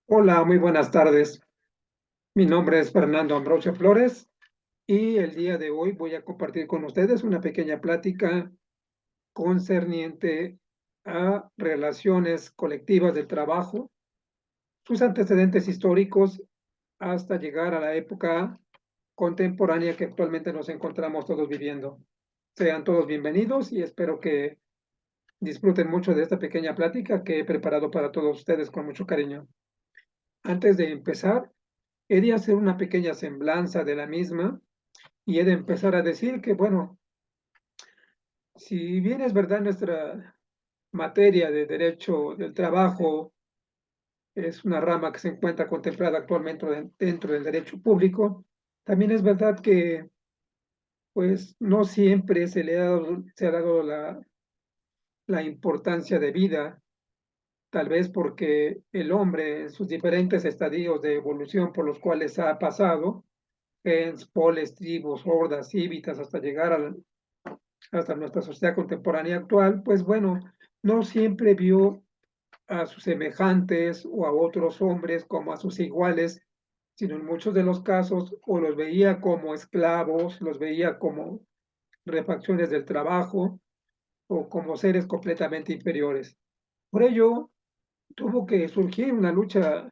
Hola, muy buenas tardes. Mi nombre es Fernando Ambrosio Flores y el día de hoy voy a compartir con ustedes una pequeña plática concerniente a relaciones colectivas del trabajo, sus antecedentes históricos hasta llegar a la época contemporánea que actualmente nos encontramos todos viviendo. Sean todos bienvenidos y espero que disfruten mucho de esta pequeña plática que he preparado para todos ustedes con mucho cariño. Antes de empezar, he de hacer una pequeña semblanza de la misma y he de empezar a decir que, bueno, si bien es verdad nuestra materia de derecho del trabajo es una rama que se encuentra contemplada actualmente dentro del derecho público, también es verdad que, pues, no siempre se ha dado la importancia de vida, tal vez porque el hombre en sus diferentes estadios de evolución por los cuales ha pasado, gens, polis, tribus, hordas, cívitas, hasta llegar hasta nuestra sociedad contemporánea actual, pues bueno, no siempre vio a sus semejantes o a otros hombres como a sus iguales, sino en muchos de los casos o los veía como esclavos, los veía como refacciones del trabajo o como seres completamente inferiores. Por ello, tuvo que surgir una lucha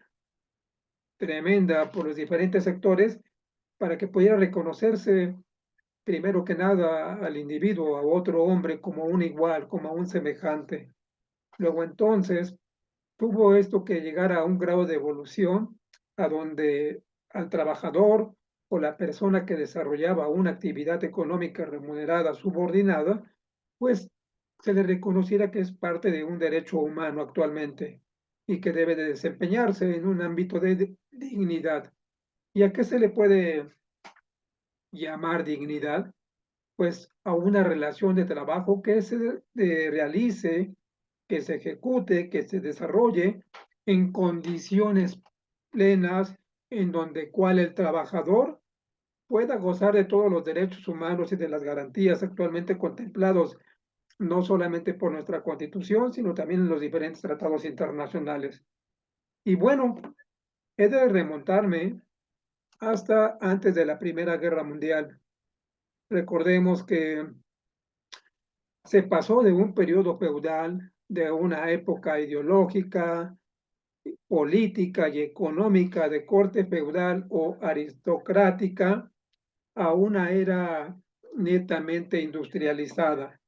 tremenda por los diferentes sectores para que pudiera reconocerse primero que nada al individuo, a otro hombre como un igual, como un semejante. Luego entonces tuvo esto que llegar a un grado de evolución a donde al trabajador o la persona que desarrollaba una actividad económica remunerada subordinada, pues se le reconociera que es parte de un derecho humano actualmente y que debe de desempeñarse en un ámbito de dignidad. ¿Y a qué se le puede llamar dignidad? Pues a una relación de trabajo que se realice, que se ejecute, que se desarrolle en condiciones plenas en donde cual el trabajador pueda gozar de todos los derechos humanos y de las garantías actualmente contemplados, no solamente por nuestra Constitución, sino también en los diferentes tratados internacionales. Y bueno, he de remontarme hasta antes de la Primera Guerra Mundial. Recordemos que se pasó de un periodo feudal, de una época ideológica, política y económica de corte feudal o aristocrática a una era netamente industrializada.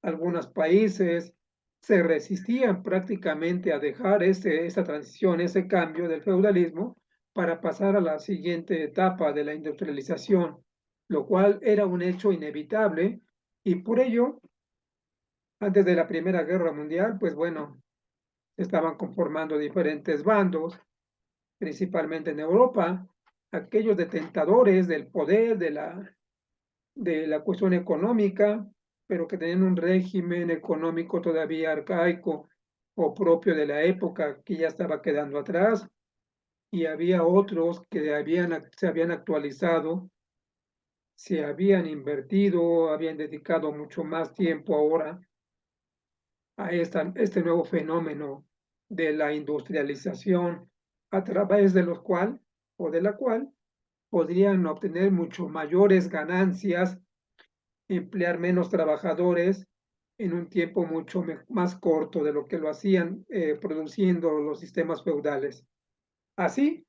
Algunos países se resistían prácticamente a dejar esa transición, ese cambio del feudalismo para pasar a la siguiente etapa de la industrialización, lo cual era un hecho inevitable y por ello antes de la Primera Guerra Mundial, pues bueno, se estaban conformando diferentes bandos, principalmente en Europa, aquellos detentadores del poder, de la cuestión económica, pero que tenían un régimen económico todavía arcaico o propio de la época que ya estaba quedando atrás, y había otros que se habían actualizado, se habían invertido, habían dedicado mucho más tiempo ahora a este nuevo fenómeno de la industrialización, a través de los cual o de la cual podrían obtener mucho mayores ganancias, emplear menos trabajadores en un tiempo mucho más corto de lo que lo hacían produciendo los sistemas feudales. Así,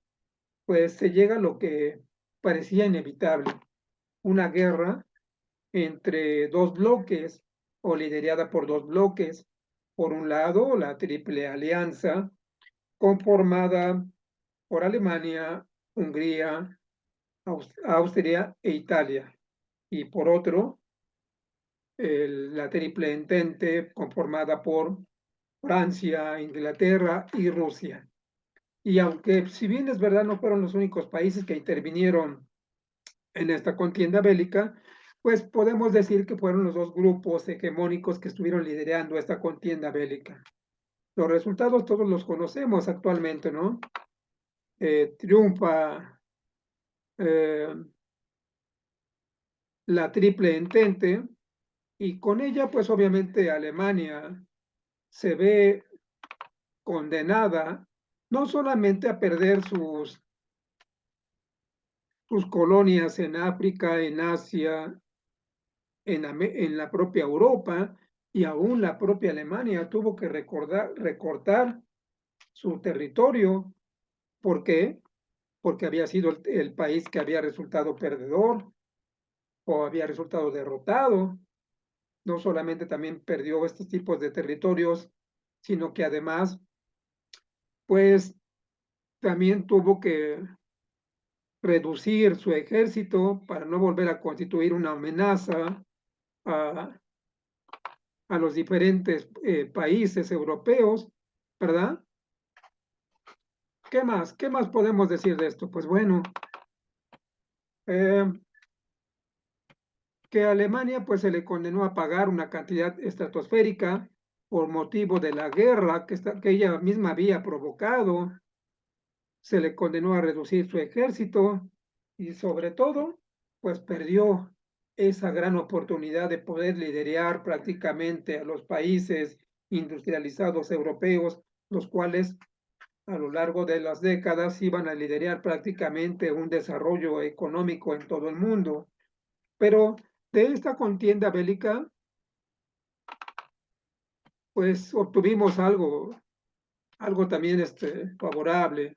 pues se llega a lo que parecía inevitable, una guerra entre dos bloques o liderada por dos bloques. Por un lado, la Triple Alianza, conformada por Alemania, Hungría, Austria e Italia. Y por otro, la Triple Entente, conformada por Francia, Inglaterra y Rusia. Y aunque, si bien es verdad, no fueron los únicos países que intervinieron en esta contienda bélica, pues podemos decir que fueron los dos grupos hegemónicos que estuvieron liderando esta contienda bélica. Los resultados todos los conocemos actualmente, ¿no? Triunfa eh, la Triple Entente y con ella, pues obviamente Alemania se ve condenada no solamente a perder sus colonias en África, en Asia, en la propia Europa y aún la propia Alemania tuvo que recortar su territorio. ¿Por qué? Porque había sido el país que había resultado perdedor o había resultado derrotado. No solamente también perdió estos tipos de territorios, sino que además, pues también tuvo que reducir su ejército para no volver a constituir una amenaza a, a los diferentes países europeos, ¿verdad? ¿Qué más? ¿Qué más podemos decir de esto? Pues bueno, eh, que a Alemania pues se le condenó a pagar una cantidad estratosférica por motivo de la guerra que ella misma había provocado, se le condenó a reducir su ejército y sobre todo pues perdió esa gran oportunidad de poder liderar prácticamente a los países industrializados europeos, los cuales a lo largo de las décadas iban a liderar prácticamente un desarrollo económico en todo el mundo. Pero de esta contienda bélica, pues obtuvimos algo también favorable.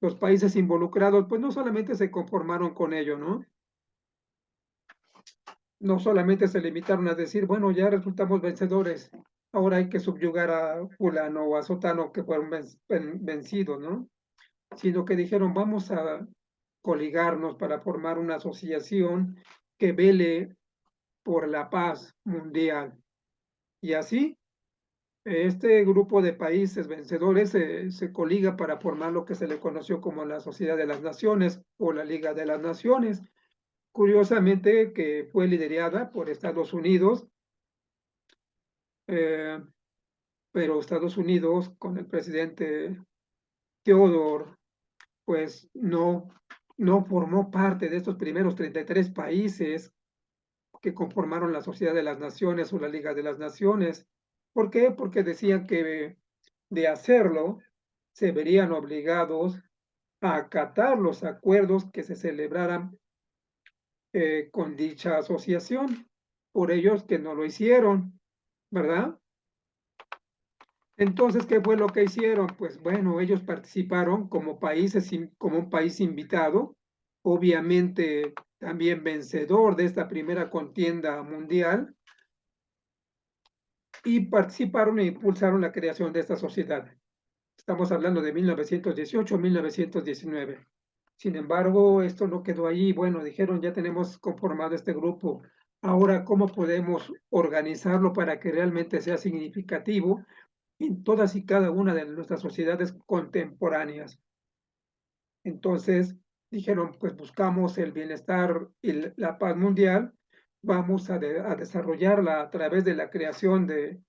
Los países involucrados, pues no solamente se conformaron con ello, ¿no? No solamente se limitaron a decir, bueno, ya resultamos vencedores, ahora hay que subyugar a fulano o a sotano que fueron vencidos, ¿no? Sino que dijeron, vamos a coligarnos para formar una asociación que vele por la paz mundial. Y así, este grupo de países vencedores se coliga para formar lo que se le conoció como la Sociedad de las Naciones o la Liga de las Naciones. Curiosamente, que fue liderada por Estados Unidos, eh, pero Estados Unidos con el presidente Theodore, pues no formó parte de estos primeros 33 países que conformaron la Sociedad de las Naciones o la Liga de las Naciones. ¿Por qué? Porque decían que de hacerlo se verían obligados a acatar los acuerdos que se celebraran con dicha asociación. Por ellos que no lo hicieron, ¿verdad? Entonces, ¿qué fue lo que hicieron? Pues bueno, ellos participaron como países, como un país invitado, obviamente también vencedor de esta primera contienda mundial, y participaron e impulsaron la creación de esta sociedad. Estamos hablando de 1918-1919. Sin embargo, esto no quedó ahí. Bueno, dijeron, ya tenemos conformado este grupo. Ahora, ¿cómo podemos organizarlo para que realmente sea significativo en todas y cada una de nuestras sociedades contemporáneas? Entonces, dijeron, pues buscamos el bienestar y la paz mundial, vamos a desarrollarla a través de la creación de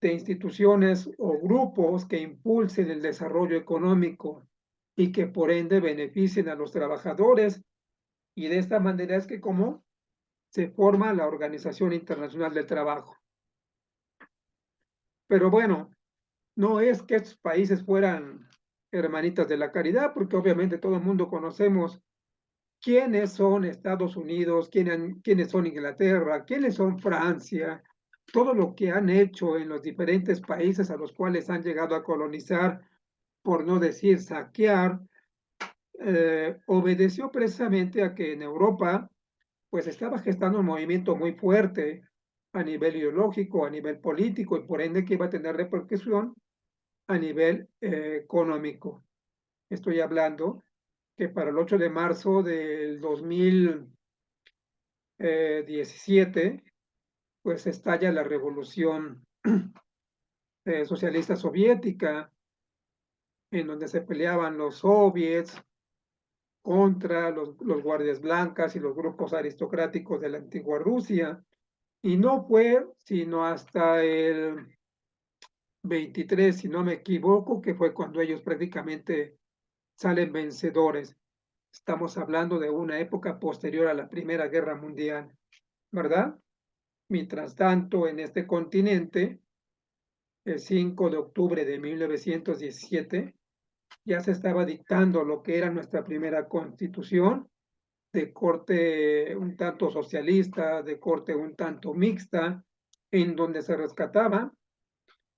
instituciones o grupos que impulsen el desarrollo económico y que por ende beneficien a los trabajadores. Y de esta manera es que como se forma la Organización Internacional del Trabajo. Pero bueno, no es que estos países fueran hermanitas de la caridad, porque obviamente todo el mundo conocemos quiénes son Estados Unidos, quiénes son Inglaterra, quiénes son Francia, todo lo que han hecho en los diferentes países a los cuales han llegado a colonizar, por no decir saquear, obedeció precisamente a que en Europa pues estaba gestando un movimiento muy fuerte a nivel ideológico, a nivel político y por ende que iba a tener repercusión a nivel económico. Estoy hablando que para el 8 de marzo del 2017, pues estalla la revolución socialista soviética, en donde se peleaban los soviets contra los guardias blancas y los grupos aristocráticos de la antigua Rusia. Y no fue sino hasta el 23, si no me equivoco, que fue cuando ellos prácticamente salen vencedores. Estamos hablando de una época posterior a la Primera Guerra Mundial, ¿verdad? Mientras tanto, en este continente, el 5 de octubre de 1917, ya se estaba dictando lo que era nuestra primera constitución, de corte un tanto socialista, de corte un tanto mixta, en donde se rescataban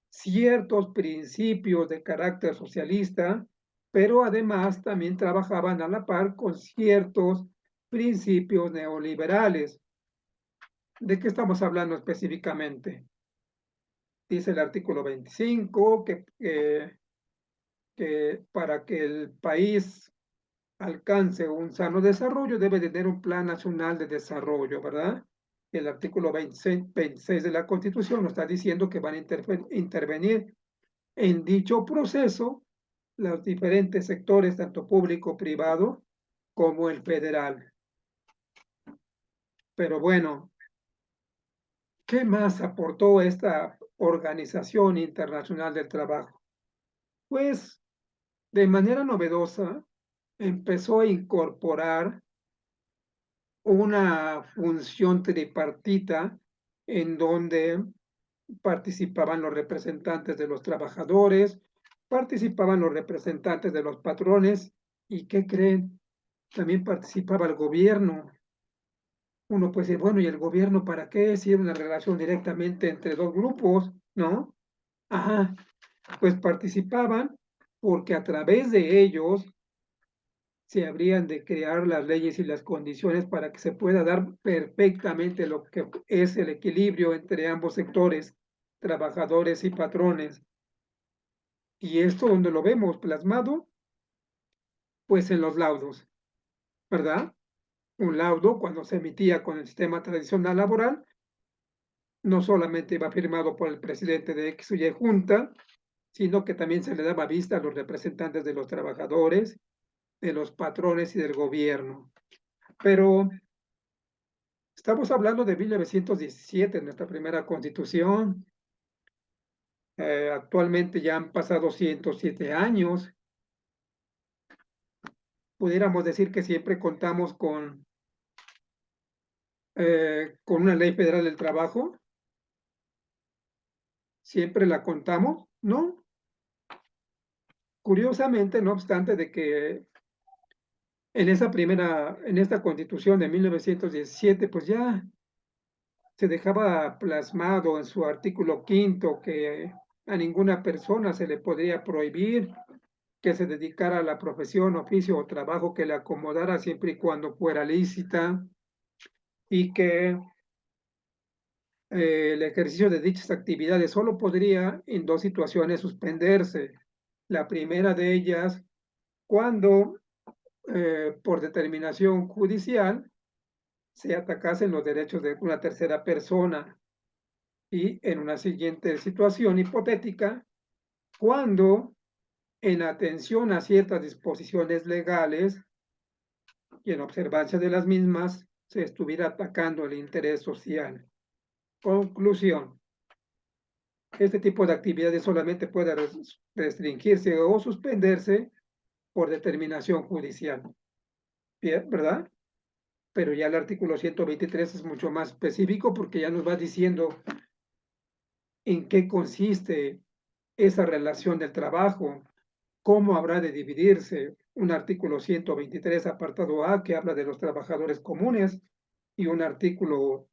ciertos principios de carácter socialista, pero además también trabajaban a la par con ciertos principios neoliberales. ¿De qué estamos hablando específicamente? Dice el artículo 25 que para que el país alcance un sano desarrollo debe tener un plan nacional de desarrollo, ¿verdad? El artículo 26 de la Constitución nos está diciendo que van a intervenir en dicho proceso los diferentes sectores, tanto público, privado, como el federal. Pero bueno, ¿qué más aportó esta Organización Internacional del Trabajo? Pues de manera novedosa empezó a incorporar una función tripartita en donde participaban los representantes de los trabajadores, participaban los representantes de los patrones y ¿qué creen? También participaba el gobierno. Uno puede decir, bueno, ¿y el gobierno para qué? Si era una relación directamente entre dos grupos, ¿no? Ajá, pues participaban porque a través de ellos se habrían de crear las leyes y las condiciones para que se pueda dar perfectamente lo que es el equilibrio entre ambos sectores, trabajadores y patrones. Y esto donde lo vemos plasmado, pues en los laudos, ¿verdad? Un laudo cuando se emitía con el sistema tradicional laboral, no solamente iba firmado por el presidente de X o Y junta, sino que también se le daba vista a los representantes de los trabajadores, de los patrones y del gobierno. Pero estamos hablando de 1917, nuestra primera constitución. Actualmente ya han pasado 107 años. Pudiéramos decir que siempre contamos con una ley federal del trabajo. Siempre la contamos, ¿no? Curiosamente, no obstante de que en esta constitución de 1917, pues ya se dejaba plasmado en su artículo quinto que a ninguna persona se le podría prohibir que se dedicara a la profesión, oficio o trabajo que le acomodara siempre y cuando fuera lícita y que el ejercicio de dichas actividades solo podría en dos situaciones suspenderse. La primera de ellas, cuando por determinación judicial se atacasen los derechos de una tercera persona y en una siguiente situación hipotética, cuando en atención a ciertas disposiciones legales y en observancia de las mismas se estuviera atacando el interés social. Conclusión. Este tipo de actividades solamente puede restringirse o suspenderse por determinación judicial. Bien, ¿verdad? Pero ya el artículo 123 es mucho más específico porque ya nos va diciendo en qué consiste esa relación del trabajo, cómo habrá de dividirse. Un artículo 123, apartado A, que habla de los trabajadores comunes, y un artículo,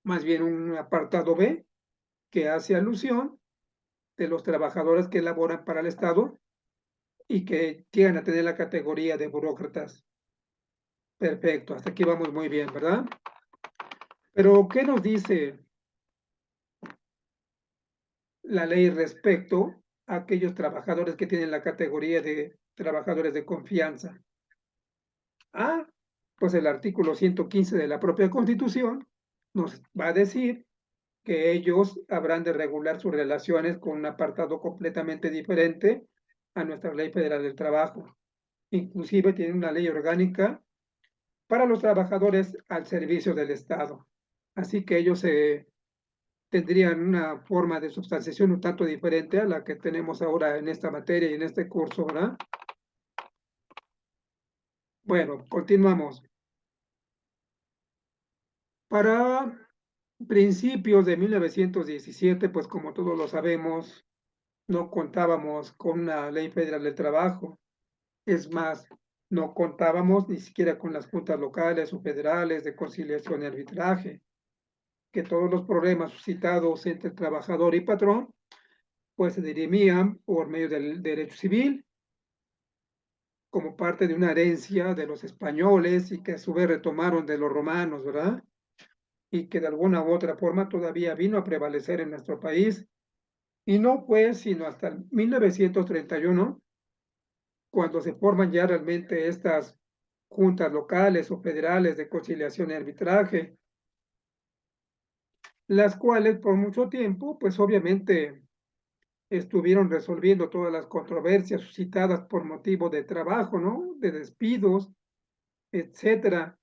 más bien un apartado B, que hace alusión de los trabajadores que laboran para el Estado y que llegan a tener la categoría de burócratas. Perfecto, hasta aquí vamos muy bien, ¿verdad? Pero, ¿qué nos dice la ley respecto a aquellos trabajadores que tienen la categoría de trabajadores de confianza? Ah, pues el artículo 115 de la propia Constitución nos va a decir que ellos habrán de regular sus relaciones con un apartado completamente diferente a nuestra Ley Federal del Trabajo. Inclusive tiene una ley orgánica para los trabajadores al servicio del Estado. Así que ellos tendrían una forma de sustanciación un tanto diferente a la que tenemos ahora en esta materia y en este curso, ¿verdad? Bueno, continuamos. Para principios de 1917, pues como todos lo sabemos, no contábamos con una ley federal del trabajo. Es más, no contábamos ni siquiera con las juntas locales o federales de conciliación y arbitraje, que todos los problemas suscitados entre trabajador y patrón, pues se dirimían por medio del derecho civil, como parte de una herencia de los españoles y que a su vez retomaron de los romanos, ¿verdad? Y que de alguna u otra forma todavía vino a prevalecer en nuestro país. Y no fue sino hasta el 1931 cuando se forman ya realmente estas juntas locales o federales de conciliación y arbitraje, las cuales por mucho tiempo, pues obviamente estuvieron resolviendo todas las controversias suscitadas por motivo de trabajo, ¿no? De despidos, etcétera.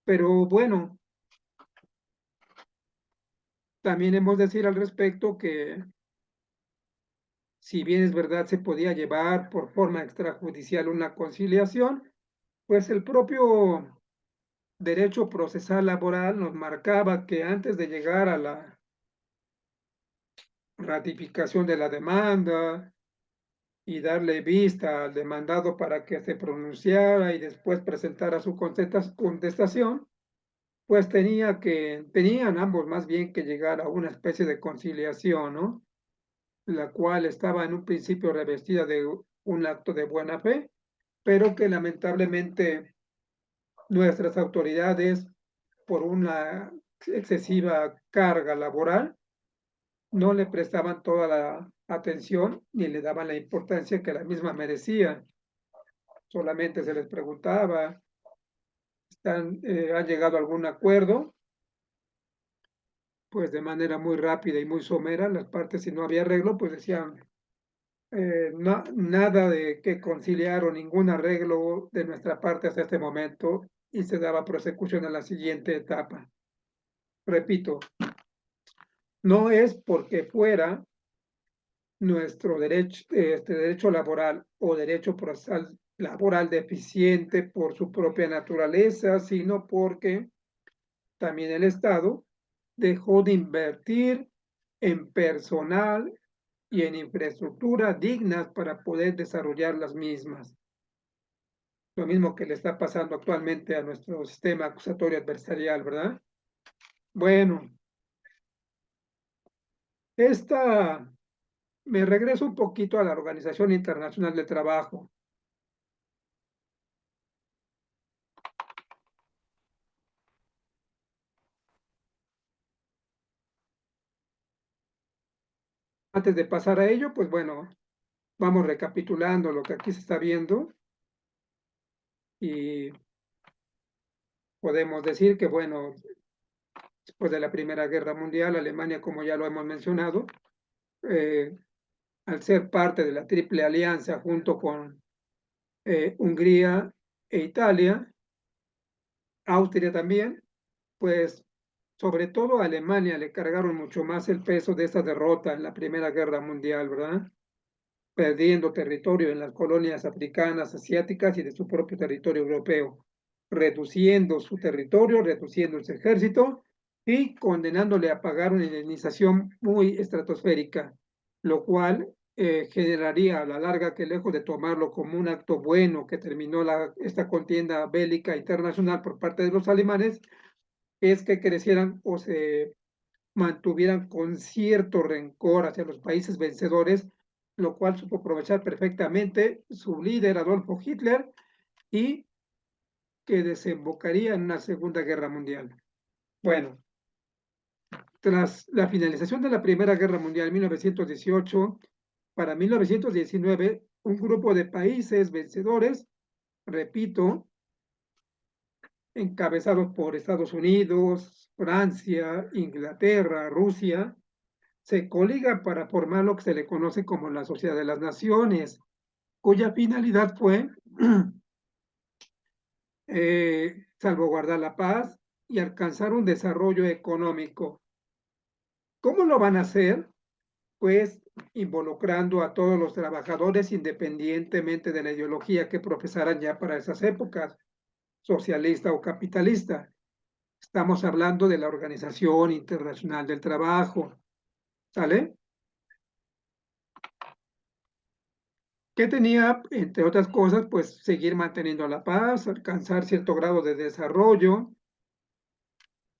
Pero bueno, también hemos de decir al respecto que si bien es verdad se podía llevar por forma extrajudicial una conciliación, pues el propio derecho procesal laboral nos marcaba que antes de llegar a la ratificación de la demanda y darle vista al demandado para que se pronunciara y después presentara su contestación, pues tenían ambos más bien que llegar a una especie de conciliación, ¿no? La cual estaba en un principio revestida de un acto de buena fe, pero que lamentablemente nuestras autoridades, por una excesiva carga laboral, no le prestaban toda la atención ni le daban la importancia que la misma merecía. Solamente se les preguntaba, ¿han llegado a algún acuerdo? Pues de manera muy rápida y muy somera, las partes, si no había arreglo, pues decían, nada de que conciliar o ningún arreglo de nuestra parte hasta este momento y se daba prosecución a la siguiente etapa. Repito, no es porque fuera nuestro derecho, derecho laboral o derecho procesal laboral deficiente por su propia naturaleza, sino porque también el Estado dejó de invertir en personal y en infraestructura dignas para poder desarrollar las mismas. Lo mismo que le está pasando actualmente a nuestro sistema acusatorio adversarial, ¿verdad? Bueno, esta, me regreso un poquito a la Organización Internacional del Trabajo. Antes de pasar a ello, pues bueno, vamos recapitulando lo que aquí se está viendo y podemos decir que, bueno, después de la Primera Guerra Mundial, Alemania, como ya lo hemos mencionado, eh, al ser parte de la Triple Alianza junto con Hungría e Italia, Austria también, pues sobre todo a Alemania le cargaron mucho más el peso de esta derrota en la Primera Guerra Mundial, ¿verdad? Perdiendo territorio en las colonias africanas, asiáticas y de su propio territorio europeo, reduciendo su territorio, reduciendo su ejército y condenándole a pagar una indemnización muy estratosférica, lo cual generaría a la larga que lejos de tomarlo como un acto bueno que terminó esta contienda bélica internacional por parte de los alemanes, es que crecieran o se mantuvieran con cierto rencor hacia los países vencedores, lo cual supo aprovechar perfectamente su líder Adolfo Hitler y que desembocaría en una Segunda Guerra Mundial. Bueno, tras la finalización de la Primera Guerra Mundial en 1918, para 1919, un grupo de países vencedores, repito, encabezados por Estados Unidos, Francia, Inglaterra, Rusia, se coligan para formar lo que se le conoce como la Sociedad de las Naciones, cuya finalidad fue salvaguardar la paz y alcanzar un desarrollo económico. ¿Cómo lo van a hacer? Pues involucrando a todos los trabajadores independientemente de la ideología que profesaran ya para esas épocas, socialista o capitalista. Estamos hablando de la Organización Internacional del Trabajo, ¿sale? Que tenía, entre otras cosas, pues seguir manteniendo la paz, alcanzar cierto grado de desarrollo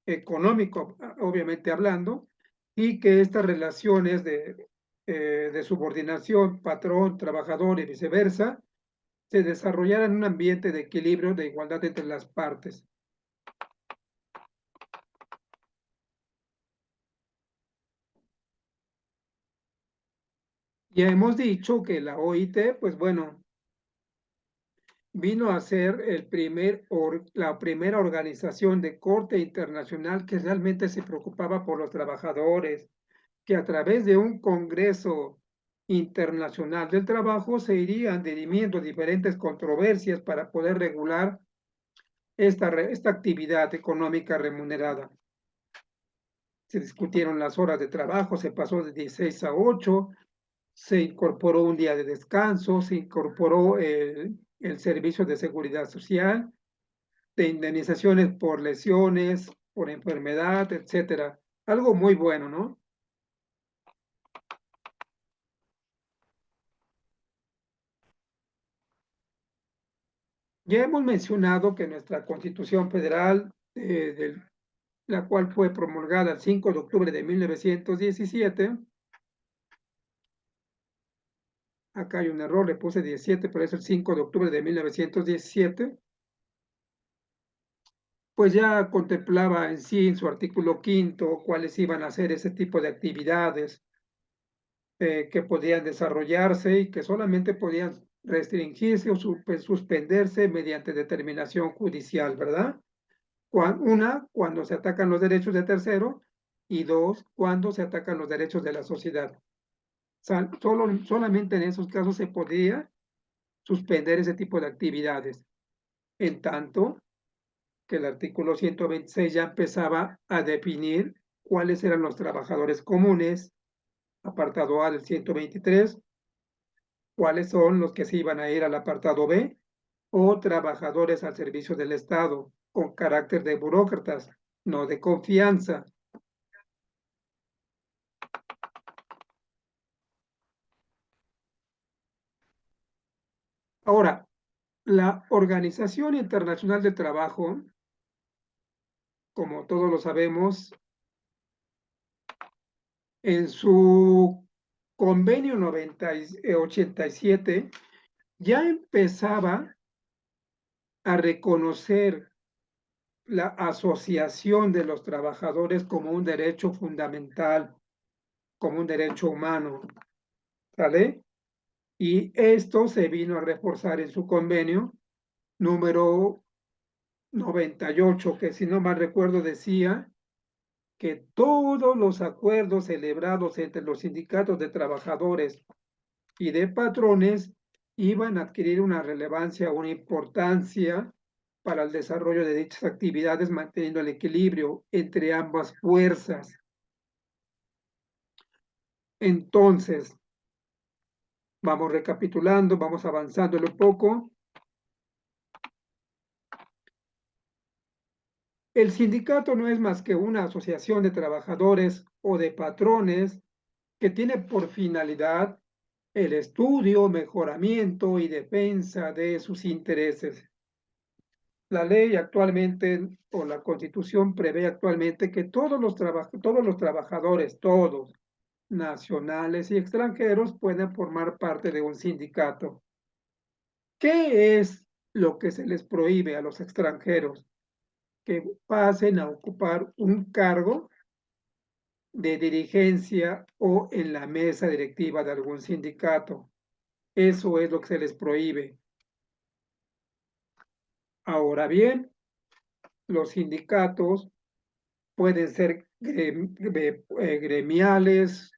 económico, obviamente hablando, y que estas relaciones de subordinación, patrón, trabajador y viceversa, se desarrollaran en un ambiente de equilibrio, de igualdad entre las partes. Ya hemos dicho que la OIT, pues bueno, vino a ser la primera organización de corte internacional que realmente se preocupaba por los trabajadores, que a través de un Congreso Internacional del Trabajo se irían dirimiendo diferentes controversias para poder regular esta actividad económica remunerada. Se discutieron las horas de trabajo, se pasó de 16 a 8, se incorporó un día de descanso, se incorporó el servicio de seguridad social, de indemnizaciones por lesiones, por enfermedad, etcétera. Algo muy bueno, ¿no? Ya hemos mencionado que nuestra Constitución Federal, la cual fue promulgada el 5 de octubre de 1917, acá hay un error, le puse 17, pero es el 5 de octubre de 1917, pues ya contemplaba en sí, en su artículo quinto, cuáles iban a ser ese tipo de actividades que podían desarrollarse y que solamente podían restringirse o suspenderse mediante determinación judicial, ¿verdad? Una, cuando se atacan los derechos de tercero, y dos, cuando se atacan los derechos de la sociedad. Solamente en esos casos se podía suspender ese tipo de actividades. En tanto que el artículo 126 ya empezaba a definir cuáles eran los trabajadores comunes, apartado A del 123, cuáles son los que se iban a ir al apartado B, o trabajadores al servicio del Estado, con carácter de burócratas, no de confianza. Ahora, la Organización Internacional del Trabajo, como todos lo sabemos, en su convenio 87 ya empezaba a reconocer la asociación de los trabajadores como un derecho fundamental, como un derecho humano, ¿sale? Y esto se vino a reforzar en su convenio número 98, que si no mal recuerdo decía que todos los acuerdos celebrados entre los sindicatos de trabajadores y de patrones iban a adquirir una relevancia, una importancia para el desarrollo de dichas actividades, manteniendo el equilibrio entre ambas fuerzas. Entonces, vamos recapitulando, vamos avanzando un poco. El sindicato no es más que una asociación de trabajadores o de patrones que tiene por finalidad el estudio, mejoramiento y defensa de sus intereses. La ley actualmente, o la Constitución prevé actualmente que todos los trabajadores, todos, nacionales y extranjeros, pueden formar parte de un sindicato. ¿Qué es lo que se les prohíbe a los extranjeros? Que pasen a ocupar un cargo de dirigencia o en la mesa directiva de algún sindicato. Eso es lo que se les prohíbe. Ahora bien, los sindicatos pueden ser gremiales,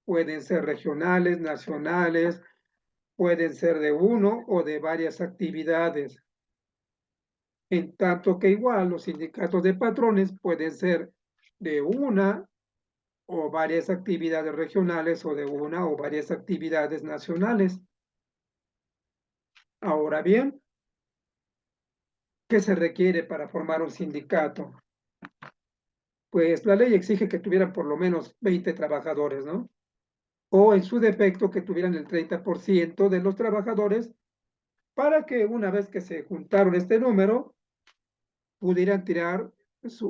pueden ser regionales, nacionales, pueden ser de uno o de varias actividades. En tanto que igual los sindicatos de patrones pueden ser de una o varias actividades regionales o de una o varias actividades nacionales. Ahora bien, ¿qué se requiere para formar un sindicato? Pues la ley exige que tuvieran por lo menos 20 trabajadores, ¿no? O en su defecto que tuvieran el 30% de los trabajadores para que una vez que se juntaron este número, pudieran tirar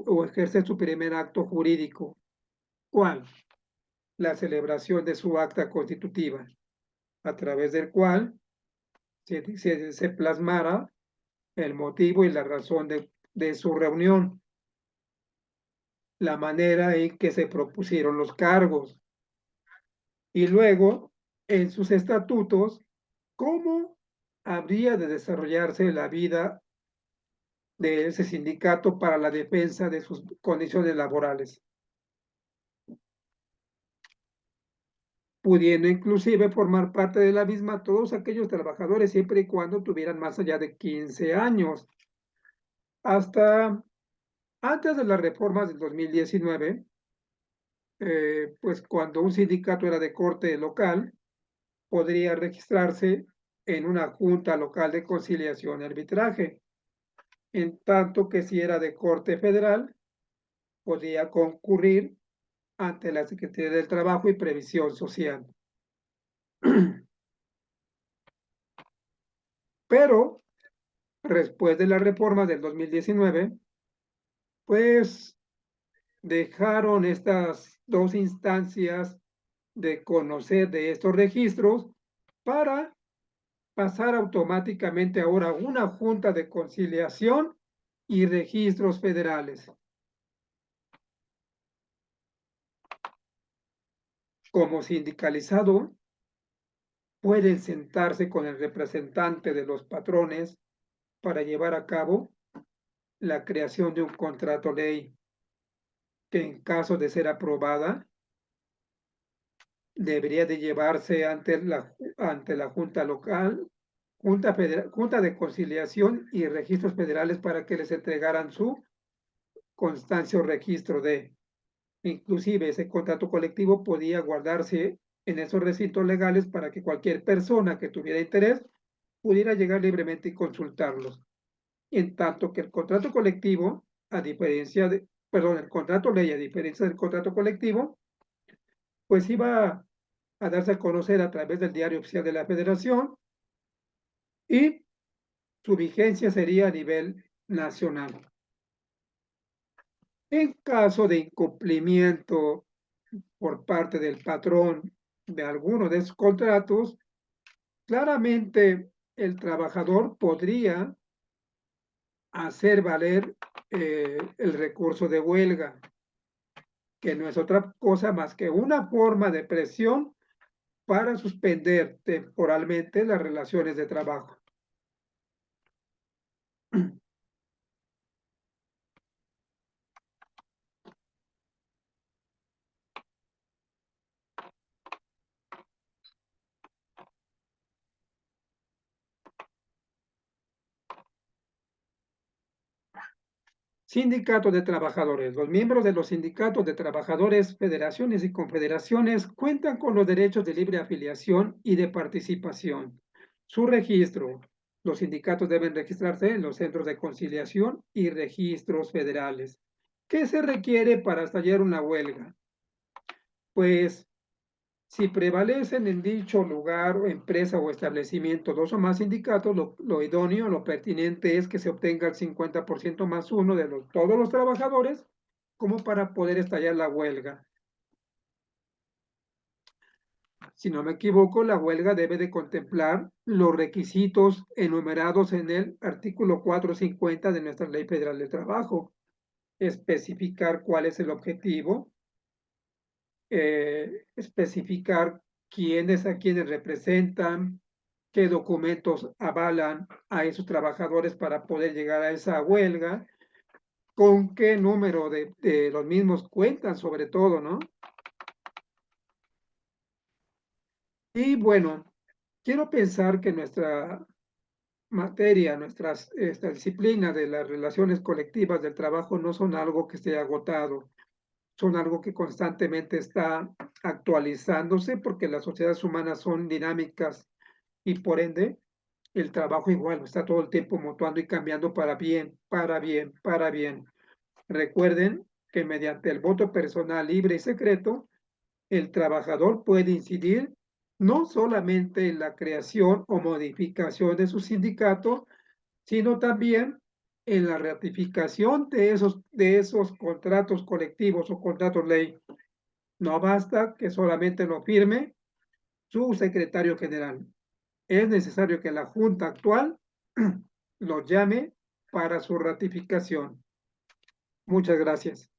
o ejercer su primer acto jurídico. ¿Cuál? La celebración de su acta constitutiva, a través del cual se plasmara el motivo y la razón de su reunión, la manera en que se propusieron los cargos y luego en sus estatutos cómo habría de desarrollarse la vida de ese sindicato para la defensa de sus condiciones laborales, pudiendo inclusive formar parte de la misma todos aquellos trabajadores siempre y cuando tuvieran más allá de 15 años. Hasta antes de las reformas del 2019, pues cuando un sindicato era de corte local, podría registrarse en una junta local de conciliación y arbitraje, en tanto que si era de corte federal, podía concurrir ante la Secretaría del Trabajo y Previsión Social. Pero después de la reforma del 2019, pues dejaron estas dos instancias de conocer de estos registros para pasar automáticamente ahora a una junta de conciliación y registros federales. Como sindicalizado, pueden sentarse con el representante de los patrones para llevar a cabo la creación de un contrato ley que en caso de ser aprobada debería de llevarse ante la Junta Local, Junta de Conciliación y Registros Federales para que les entregaran su constancia o registro de. Inclusive ese contrato colectivo podía guardarse en esos recintos legales para que cualquier persona que tuviera interés pudiera llegar libremente y consultarlos. En tanto que el contrato colectivo, a diferencia de, perdón, el contrato ley, a diferencia del contrato colectivo, pues iba a darse a conocer a través del Diario Oficial de la Federación y su vigencia sería a nivel nacional. En caso de incumplimiento por parte del patrón de alguno de esos contratos, claramente el trabajador podría hacer valer el recurso de huelga, que no es otra cosa más que una forma de presión para suspender temporalmente las relaciones de trabajo. Sindicatos de trabajadores. Los miembros de los sindicatos de trabajadores, federaciones y confederaciones cuentan con los derechos de libre afiliación y de participación. Su registro. Los sindicatos deben registrarse en los centros de conciliación y registros federales. ¿Qué se requiere para estallar una huelga? Pues si prevalecen en dicho lugar, o empresa o establecimiento dos o más sindicatos, lo idóneo, lo pertinente es que se obtenga el 50% más uno de todos los trabajadores como para poder estallar la huelga. Si no me equivoco, la huelga debe de contemplar los requisitos enumerados en el artículo 450 de nuestra Ley Federal de Trabajo, especificar cuál es el objetivo, especificar quiénes a quienes representan, qué documentos avalan a esos trabajadores para poder llegar a esa huelga, con qué número de los mismos cuentan sobre todo, ¿no? Y bueno, quiero pensar que nuestra materia, esta disciplina de las relaciones colectivas del trabajo no son algo que esté agotado, son algo que constantemente está actualizándose porque las sociedades humanas son dinámicas y por ende el trabajo igual está todo el tiempo mutuando y cambiando para bien, para bien, para bien. Recuerden que mediante el voto personal libre y secreto, el trabajador puede incidir no solamente en la creación o modificación de su sindicato, sino también en la ratificación de esos contratos colectivos o contratos ley. No basta que solamente lo firme su secretario general. Es necesario que la Junta actual lo llame para su ratificación. Muchas gracias.